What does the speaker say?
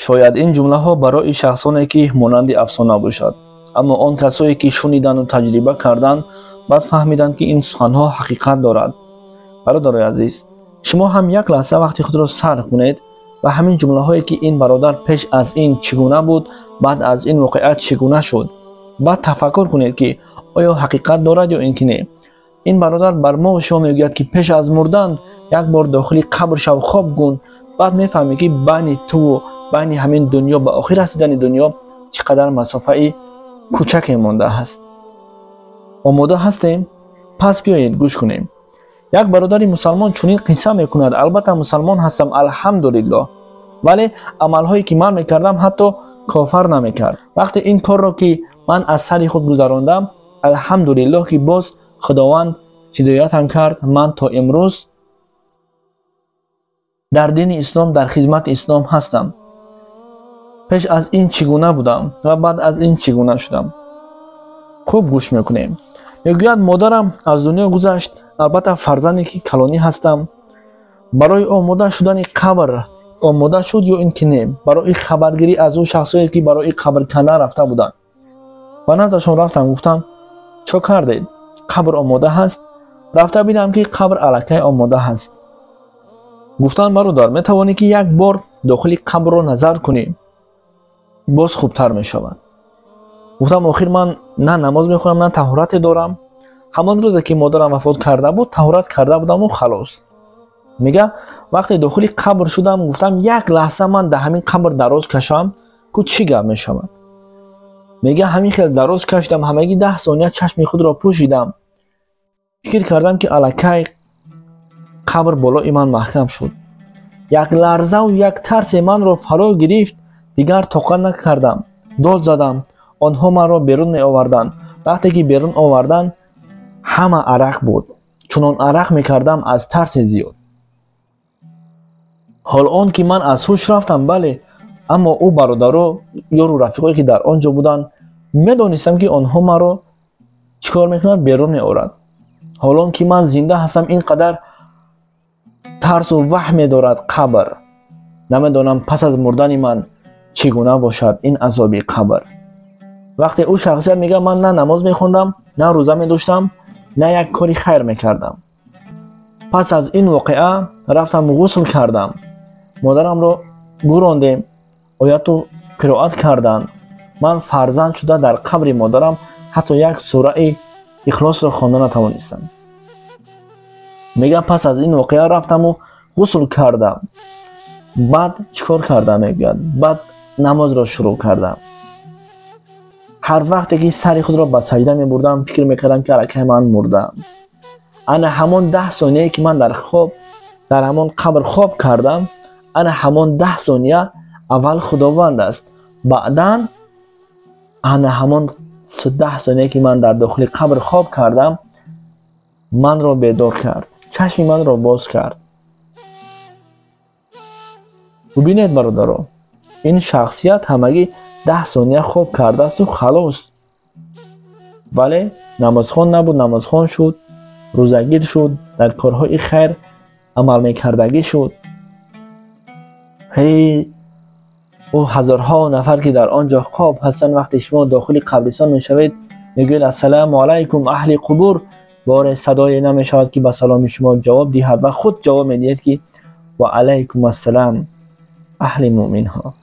шояд ин ҷумлаҳо барои шахсоне ки монанди афсона бошад, аммо он касое ки шунидану таҷриба карданд баъд фаҳмиданд ки ин суханҳо ҳақиқат дорад. бародарои азиз, шумо ҳам як лаҳза вақти худро сарф кунед ва ҳамин ҷумлаҳое ки ин бародар пеш аз ин чӣ гуна буд, баъд аз ин воқеа чӣ гуна шуд, баъд тафаккур кунед ки оё ҳақиқат дорад ё ин ки не. ин бародар бар мо шумо мегӯяд ки пеш аз мурдан як бор дохили қабр шав хоб кун, баъд мефаҳмӣ ки байни ту байни ҳамин дунё ба охир расидани дунё чӣ қадар масофаи кӯчаке мондааст. омода ҳастем? пас биёед гӯш кунем. як бародари мусалмон чунин қисса мекунад: албатта мусалмон ҳастам, алҳамдулиллоҳ, вале амалҳое ки ман мекардам ҳатто кофар намекард. вақте ин корро ки ман аз сари худ гузарондам, алҳамдулиллоҳ ки боз худованд ҳидоятам кард, ман то имрӯз дар дини ислом, дар хизмати ислом ҳастам. пеш аз ин чӣ гуна будам ва баъд аз ин чӣ гуна шудам. хуб гӯш мекунем. мегӯяд модарам аз дунё гузашт, албатта фарзанде ки калонӣ ҳастам. барои омода шудани қабр омода шуд ё ин ки не? барои хабаргирӣ аз ӯ шахсое ки барои қабр кандан рафта буданд. ба наздашон рафтам, гуфтам: чо кардед? қабр омода ҳаст? рафта бидам ки қабр аллакай омода ҳаст. гуфтанд: бародар, метавонӣ ки як бор дохили қабрро назар кунӣ, боз хубтар мешавад. гуфтам: охир ман на намоз мехонам, на таҳорате дорам. ҳамон рӯзе ки модарам вафот карда буд, таҳорат карда будаму халос. мега вақте дохили қабр шудам, гуфтам: як лаҳза ман дар ҳамин қабр дароз кашам, ку чӣ гап мешавад? мега ҳамин хел дароз кашидам, ҳамагӣ 10 сония чашми худро пӯшидам. фикр кардам ки аллакай қабр болои ман маҳкам шуд. як ларзаву як тарсе манро фаро гирифт. дигар тоқат накардам. дод задам. онҳо маро берун меоварданд. вақте ки берун оварданд, ҳама арақ буд. чунон арақ мекардам аз тарси зиёд. ҳол он ки ман аз ҳуш рафтам, бале, аммо ӯ бародаро ёру рафиқое ки дар он ҷо буданд, медонистам ки онҳо маро чӣ кор мекунад? берун меорад. ҳол он ки ман зинда ҳастам, ин қадар тарсу ваҳм медорад қабр. намедонам пас аз мурдани ман чӣ гуна бошад ин азоби қабр. вақте ӯ шахсият мега ман на намоз мехондам, на рӯза медоштам, на як кори хайр мекардам. пас аз ин воқеа рафтам ғусл кардам. модарамро гӯрондем, ояту қироат карданд. ман фарзанд шуда дар қабри модарам ҳатто як сураи ихлосро хонда натавонистам. мега пас аз ин воқеа рафтаму ғусл кардам. баъд чӣ кор кардам? мегӯяд баъд намозро шурӯъ кардам. ҳар вақте ки сари худро ба саҷда мебурдам, фикр мекардам ки аллакай ман мурдам. ана ҳамон 10 соние ки ман дар хоб дар ҳамон қабр хоб кардам, ана ҳамон 10 сония аввал худованд аст, баъдан ана ҳамон 10 соnie ки ман дар дохили қабр хоб кардам, манро бедор кард, чашми манро боз кард. бубинед бародаро, ин шахсият ҳамагӣ 10 сония хоб кардаасту халос. вале намозхон набуд, намозхон шуд, рӯзагир шуд, дар корҳои хайр амалмекардагӣ шуд. ӯ ҳазорҳо нафар ки дар он ҷо хоб ҳастанд, вақте шумо дохили қабристон мешавед, мегӯед ассалому алайкум аҳли қубур, боре садое намешавад ки ба саломи шумо ҷавоб диҳад ва худ ҷавоб медиҳед ки ва алайкум ассалам аҳли муъминҳо.